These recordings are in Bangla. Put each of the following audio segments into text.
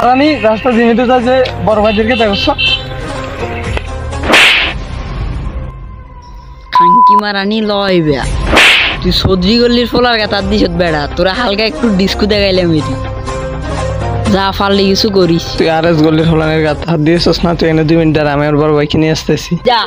রানী রাস্তা যেহেতু যাচ্ছে বড় ভাইদেরকে দেখছো খাঙ্কি মারানি লয় বেয়া তুই সবজি গল্লির ফলার গা তার দিছত বেড়া তোরা হালকা একটু ডিস্কু দেখাইলে মেরি যা ফাললে কিছু করিস তুই আর এস গল্লির ফলানের গাত হাত দিয়েছিস না তুই এনে 2 মিনিট আর আমি ওর বড় ভাইকে নিয়ে আসতেছি যা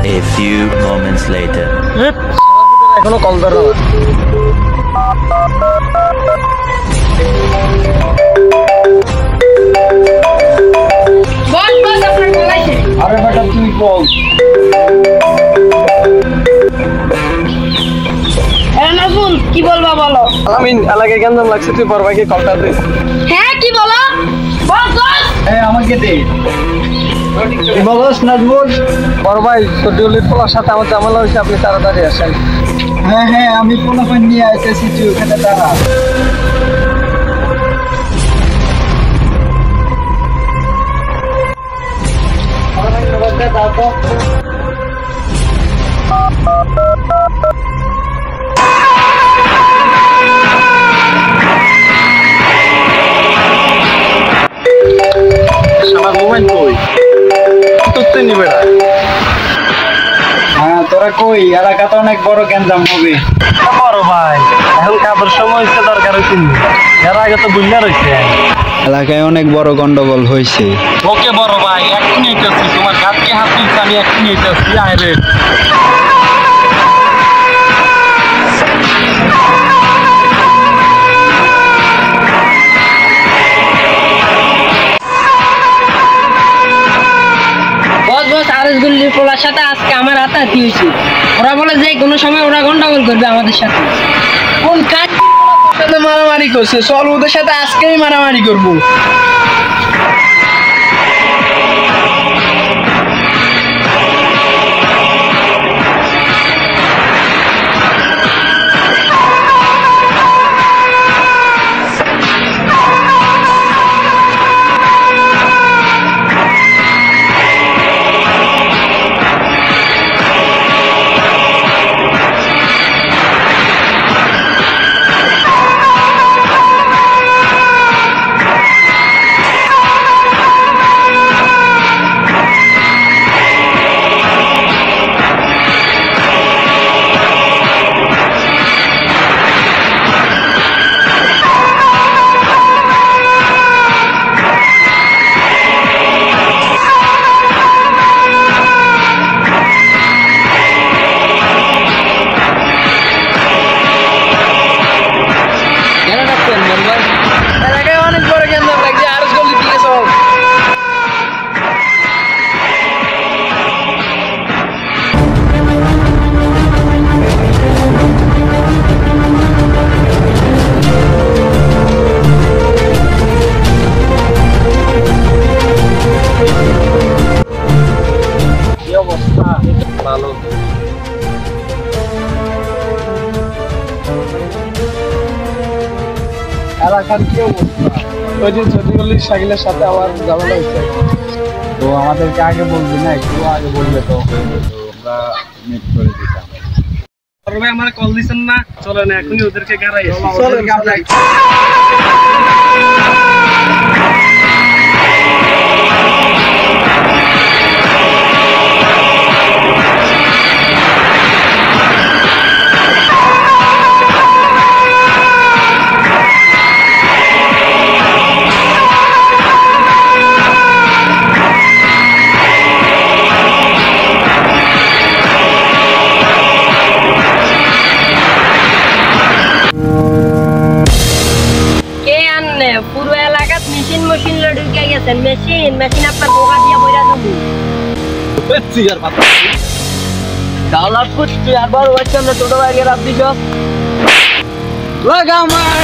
A few moments later. এখনো কল ধরো না বস বস আপনার বলাইছে আরে বেটা তুই বল নাজমুল কি বলবা বলো আমি এলাকায় গঞ্জাম লাগছে তুই বড় ভাইকে কলটা দে হ্যাঁ কি বলো বস বস আমাকে দে বলস নাজমুল বড় ভাই সদিউলের পোলার সাথে আমার ঝামেলা হয়েছে আপনি তাড়াতাড়ি আসেন হ্যাঁ হ্যাঁ আমি পোলাপান নিয়ে আইতেছি তুই ওখানে দাঁড়া আমার মোবাইল কই তুই নিবে না হ্যাঁ তোরা কই এলাকাতে অনেক বড় গ্যাঞ্জাম হবে বড় ভাই এখন কাপড় সময় হচ্ছে দরকার হইছে এর আগে তো বুঝলা রইছে এলাকায় অনেক বড় গন্ডগোল হয়েছে ওকে বড় ভাই এক্ষুনি আইতেছি তোমার হাতকে হাত দিচ্ছি আমি এক্ষুনি আইতেছি আয় রে বস বস আরএস গল্লির পোলার সাথে আজকে আমার হাতাহাতি হয়েছে ওরা বলে যে কোনো সময় ওরা গন্ডগোল করবে আমাদের সাথে কোন কাজ সাথে মারামারি করছে চল ওদের সাথে আজকেই মারামারি করবো এলাকায় অনেক বড় গ্যাঞ্জাম লাগছে আরএস গল্লির দিকে চল কি অবস্থা ভালো এলাকার কি অবস্থা ওই দিন সদিউলের সাইকেলের সাথে আমার ঝামেলা হয়েছে তো আমাদেরকে আগে বলবি না একটু আগে বলবে তো আমরা মিট করে দিতাম আমার কল দিছেন না চলেন এখনই ওদেরকে গাড়াই চলেন আটকে গেছেন মেশিন মেশিন আপনার বোকা দিয়ে বইরা যাবো সিগার পাতা ডাউনলোড করছি আর বড় বাচ্চা না ছোট ভাইকে রাত দিছ লাগা মার